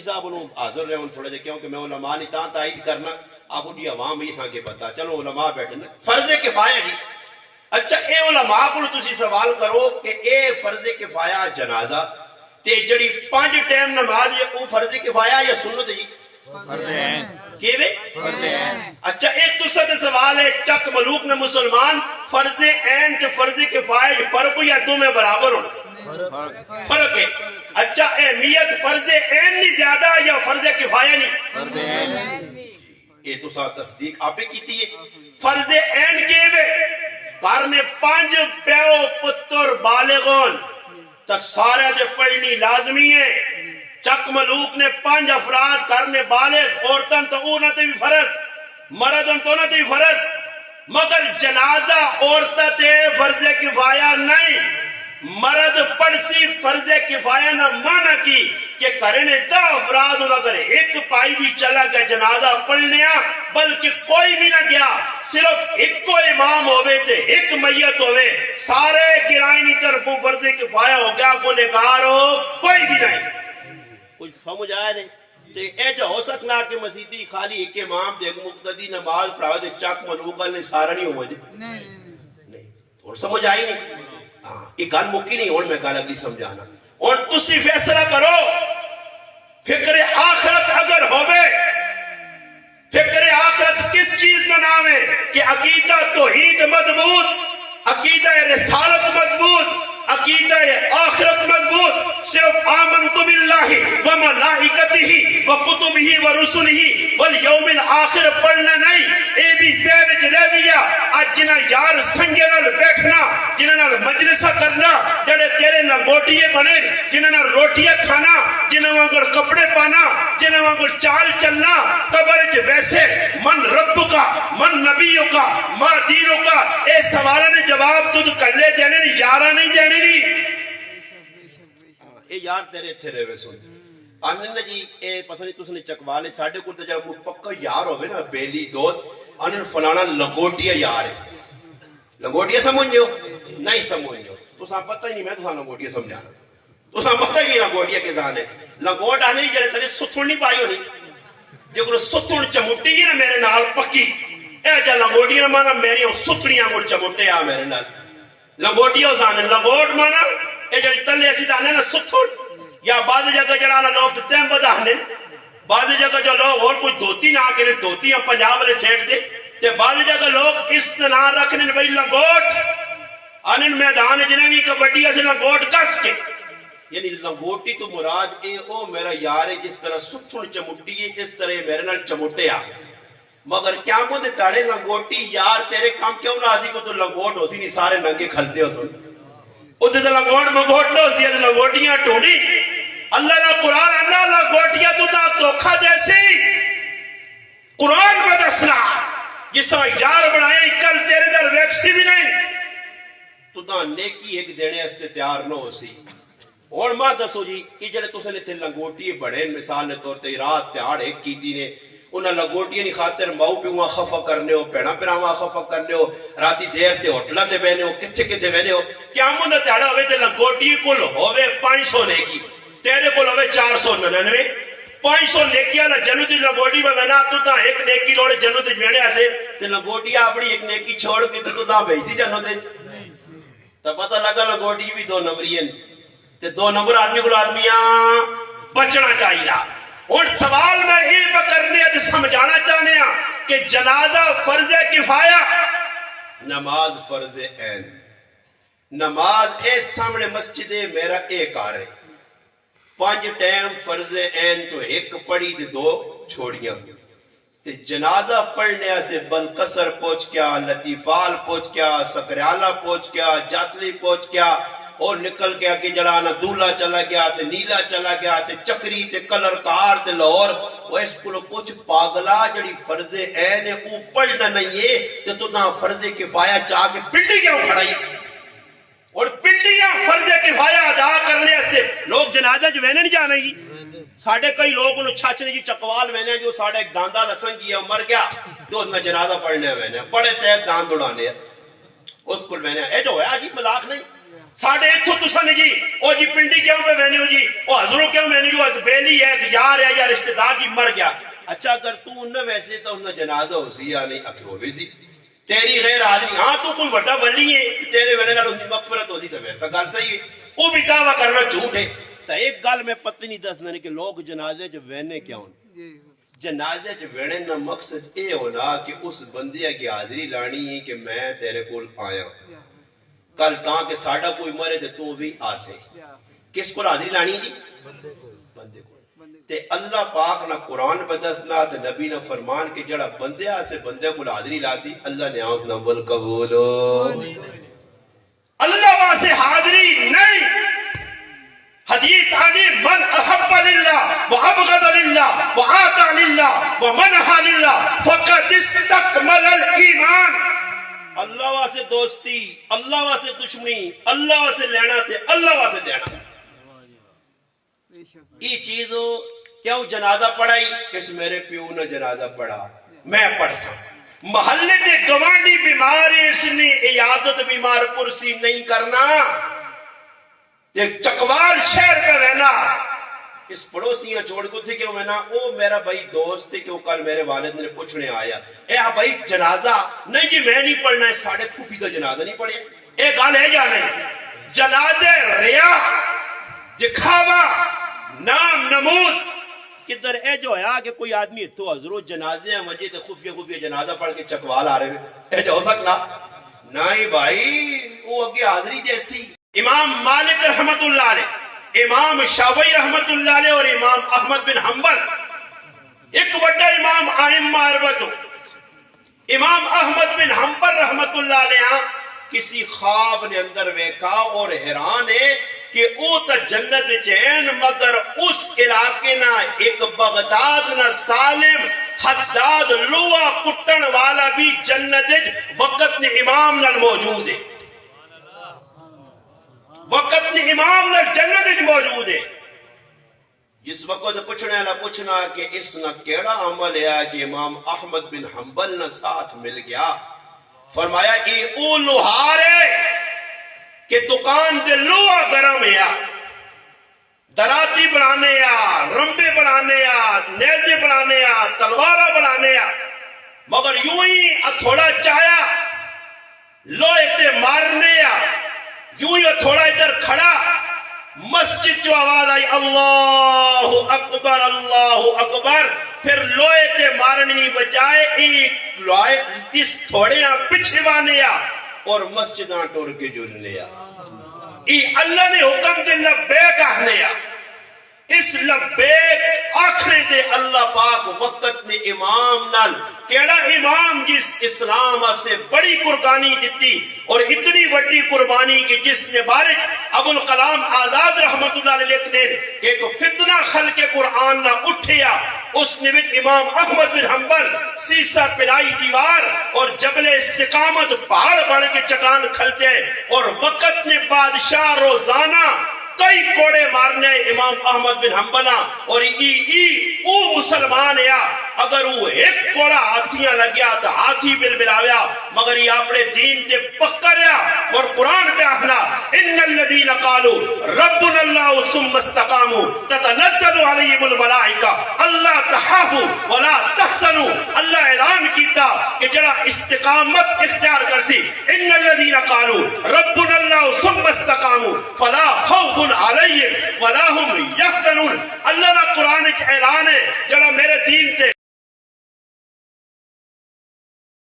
صاحب انہوں حاضر رہے تھوڑے جے کیونکہ میں علماء نہیں تاں تائید کرنا اب ان کی عوام ہی ساں کے پتا چلو علماء بیٹھے نا فرض کفایہ جی اچھا اے علماء کو تسی سوال کرو کہ اے فرض کفایہ جنازہ تے جڑی 5 ٹائم نماز ہے وہ فرض کفایہ یا سنت جی فرض عین کہ وے فرض عین اچھا ایک تو سب سوال ہے چک ملوک میں مسلمان فرض عین تے فرض کفایہ فرق یا دو میں برابر ہو فرق ہے اچھا اہمیت فرض عین نہیں زیادہ یا فرض کفایہ نہیں فرض عین یہ تو سا تصدیق آپ کی تھی فرض عین کے وے کارنے 5 پیو پتر بالغون تا سارے دے پڑھنی لازمی ہے چک ملوک نے 5 افراد کرنے بالغ عورتاں تو انہاں تے بھی فرض مردوں تو انہاں تے بھی فرض مگر جنازہ عورتاں تے فرض کفایہ نہیں مرد پڑھسی فرض کفایہ نہ مانا کی کہ کرنے 10 افراد نہ کرے ایک پائی بھی چلا گیا جنازہ پڑھنے بلکہ کوئی بھی نہ گیا صرف ایک کو امام ہوئے تھے ایک میت ہوئے سارے گرائنی طرفوں فرض کفایہ ہو گیا گنہگار ہو کوئی بھی نہیں کچھ سمجھ آیا نہیں تے اے جو ہو سکنا کہ مسیدی خالی ایک امام دے مقتدی نماز پڑھاوے دے چک ملوکل نے سارا نہیں ہو جائے نہیں اور سمجھ آئی نہیں یہ گل مکی نہیں اور میں گل اگلی سمجھانا اور تسی فیصلہ کرو فکر آخرت اگر ہوئے فکر آخرت کس چیز میں نام ہے کہ عقیدہ توحید مضبوط عقیدہ رسالت مضبوط عقیدہ آخرت مضبوط صرف آمنت باللہ وملائکتہ وکتبہ ورسلہ والیوم الآخر پڑھنا نہیں اے بھی زیوج رویہ آج جنہ یار سنگے نال بیٹھنا جنہ نال مجلسہ کرنا جڑے تیرے لنگوٹیے بنے جنہ نال روٹیاں کھانا جنہ وانگر کپڑے پانا جنہ وانگر چال چلنا قبر ویسے من رب کا من نبیوں کا ما دینوں کا اے سوالہ نے جواب تو کلے دینے نہیں یارہ نہیں دینے نہیں اے یار تیرے تھے رہے سن آنن جی اے پتہ نہیں تُس نے چکوالے ساڑھے کو تجھا کوئی پکا یار ہوئے نا بیلی دوست آنن فلانا لنگوٹیا یار ہے لنگوٹیا سمجھے ہو نہیں سمجھے ہو تو ساں پتہ ہی نہیں میں تو ساں لنگوٹیا سمجھانا تو ساں پتہ ہی نہیں لنگوٹیا کے ذہن ہے لنگوٹ آنے ہی جڑے تنے ستھن نہیں پائی ہو نہیں جو کہ ستھن چمٹی ہے نا میرے نال پکی اے جا لنگوٹیا نا مانا میری ستھنیاں مڑ چمٹے آ میرے نال لنگوٹیا ہو سانے لنگوٹ مانا اے جڑی تلے ایسی دانے نا ستھن یا بعض جگہ جڑانا لوگ تیم بدانے بعض جگہ جو لوگ اور کوئی دوتی نہ آکے دوتی ہم پنجاب والے سیٹ دے تے بعض جگہ لوگ اس نہ رکھنے بھئی لنگوٹ آنن میدان جنہیں بھی کبڈی ایسے لنگوٹ کس کے یعنی لنگوٹی تو مراد اے او میرا یار ہے جس طرح ستھن چمٹی ہے اس طرح میرے نال چمٹے آ مگر کیا مجھے تاڑے لنگوٹی یار تیرے کام کیوں نازی کو تو لنگوٹ ہوتی نہیں سارے ننگے کھلتے ہو سن او تے لنگوٹ مگوٹ نو سی لنگوٹیاں ٹونی اللہ کا قرآن اللہ لنگوٹیاں تو نہ دھوکھا جیسی قرآن میں دسنا جسا یار بڑھائیں کل تیرے در ویکسی بھی نہیں تو نہ نیکی ایک دینے استے تیار نہ ہو سی اور ماں دسو جی یہ جڑے تو سے نے تھے لنگوٹی بڑے مثال نے طور تے رات تیار ایک کی دی نے انہاں لنگوٹی نہیں خاطر ماؤ پیوہاں خفا کرنے ہو پیڑا پیراواں خفا کرنے ہو راتی دیر تے ہوٹلہ تے بہنے ہو کتھے کتھے بہنے ہو کیا مندہ تیڑا ہوئے تے لنگوٹی کل ہوئے 500 نیکی تیرے کل ہوئے 499 500 نیکی اللہ جنوتی لنگوٹی میں بنا تو تا ایک نیکی لوڑے جنوتی میڑے ایسے تے لنگوٹی اپنی ایک نیکی چھوڑ کے تو تا بھیج دی جنوتی تا پتہ لگا لنگوٹی بھی 2 نمبری ہیں تے 2 نمبر آدمی کو آدمیاں بچنا چاہیے اور سوال میں ہی پکرنے ہے سمجھانا چاہنے ہیں کہ جنازہ فرض کفایہ نماز فرض عین نماز اے سامنے مسجد میرا ایک آ رہے 5 ٹائم فرض عین تو ایک پڑھی دے 2 چھوڑیاں تے جنازہ پڑھنے سے بلقصر پہنچ کیا لطیفال پہنچ کیا سکریالہ پہنچ کیا جاتلی پہنچ کیا اور نکل گیا کہ جڑانا دولا چلا گیا تے نیلا چلا گیا تے چکری تے کلر کار تے لاہور وہ اس کو کچھ پاگلا جڑی فرض عین ہے وہ پڑھنا نہیں ہے تے تو نہ فرض کفایہ چاہ کے پلٹی کیوں کھڑائی اور پلٹیاں فرض کفایہ ادا کرنے سے لوگ جنازہ جو وینے نہیں جانے گی ساڑھے کئی لوگ انہوں چھاچنے کی چکوال وینے جو ساڑھے ایک داندہ لسن کی ہے مر گیا تو اس میں جنازہ پڑھنے وینے بڑے تیب داند اڑانے اس کو وینے ہے جو ہے عجیب مذاق نہیں ساڑھے اتھو تسا نے جی او جی پنڈی کیوں پہ بہنے ہو جی او حضروں کیوں بہنے جو ایک بیلی ہے ایک یار ہے یا رشتہ دار جی مر گیا اچھا اگر تو انہیں ویسے تو انہیں جنازہ ہو سی یا نہیں اکھے ہوئے سی تیری غیر حاضری ہاں تو کوئی وڈا ولی ہے تیرے ویلے نال ان کی مغفرت ہو سی تو پھر تو گل صحیح ہے وہ بھی دعویٰ کرنا جھوٹ ہے تو ایک گل میں پتہ نہیں دسنا نہیں کہ لوگ جنازے جو وینے کیا ہوں جنازے جو وینے نا مقصد اے ہونا کہ اس بندے کی حاضری لانی ہے کہ میں تیرے کول آیا کل تاں کہ ساڑا کوئی مرے تے تو بھی آسے کس کو حاضری لانی جی بندے کو تے اللہ پاک نہ قرآن بدسنا تے نبی نہ فرمان کہ جڑا بندے آسے بندے کو حاضری لاسی اللہ نے آؤں نمبل قبولو اللہ واسے حاضری نہیں حدیث آنی من احب للہ وابغض للہ وآتا للہ ومنحا للہ فقد استکمل الایمان اللہ واسے دوستی اللہ واسے دشمنی اللہ واسے لینا تے اللہ واسے دینا یہ چیز کیوں جنازہ پڑھائی اس میرے پیو نے جنازہ پڑھا میں پڑھ سا محلے تے گوانڈی بیمار اس نے عیادت بیمار پرسی نہیں کرنا تے چکوال شہر پہ رہنا اس پڑوسیاں چھوڑ کو تھے کہ میں نا او میرا بھائی دوست تھے کہ وہ کل میرے والد نے پوچھنے آیا اے ہاں بھائی جنازہ نہیں جی میں نہیں پڑھنا ہے ساڑھے پھوپی تو جنازہ نہیں پڑھے اے گال ہے یا نہیں جنازے ریا دکھاوا نام نمود کدھر اے جو ہے کہ کوئی آدمی تو حضرو جنازے ہیں مجھے تے خفیہ جنازہ پڑھ کے چکوال آ رہے ہیں اے جو ہو سکنا نہیں بھائی وہ اگے حاضری جیسی امام مالک رحمت اللہ علیہ امام شافعی رحمت اللہ علیہ اور امام احمد بن حنبل ایک بڑا امام ائمہ اربعہ امام احمد بن حنبل رحمت اللہ علیہ کسی خواب نے اندر ویکھا اور حیران ہے کہ او تا جنت چین مگر اس علاقے نہ ایک بغداد نہ سالم حداد لوہ کٹن والا بھی جنت وقت نے امام نال موجود ہے وقت نے امام نال جنت موجود ہے جس وقت پوچھنے والا پوچھنا کہ اس نہ کیڑا عمل ہے کہ امام احمد بن حنبل نہ ساتھ مل گیا فرمایا اے او لوہار ہے کہ دکان دے لوہا گرم ہے دراتی بنانے رمبے بنانے نیزے بنانے تلوارہ بنانے مگر یوں ہی تھوڑا چایا لوہے تے مارنے یوں ہی تھوڑا ادھر کھڑا مسجد جو آواز آئی اللہ اکبر پھر لوہے تے مارنی بجائے ایک لوہے اس تھوڑے پچھے بانے اور مسجداں ٹور کے جلنے اللہ نے حکم دے لبیک آخنے اس لبیک آخنے دے اللہ پاک وقت نے امام نال کیڑا امام جس اسلام سے بڑی قربانی دیتی اور اتنی بڑی قربانی کہ جس نے بارک ابو الکلام آزاد رحمت اللہ علیہ لکھنے کہ ایک فتنہ خلق قرآن نہ اٹھیا اس نے بھی امام احمد بن حنبل سیسا پلائی دیوار اور جبل استقامت پہاڑ بڑھ کے چٹان کھلتے ہیں اور وقت نے بادشاہ روزانہ کئی کوڑے مارنے امام احمد بن حنبل اور او مسلمان ہے اگر وہ ایک کوڑا ہاتھیاں لگیا تو ہاتھی بلبلاویا مگر یہ اپنے دین تے پکڑیا اور قرآن پہ آخنا ان الذین قالوا ربنا اللہ ثم استقاموا تتنزل علیہم الملائکہ اللہ تخافوا ولا تحزنوا اللہ اعلان کیتا کہ جڑا استقامت اختیار کر سی ان الذین قالوا ربنا اللہ ثم استقاموا فلا خوف علیہم ولا هم یحزنون اللہ کا قرآن ایک اعلان ہے جڑا میرے دین تے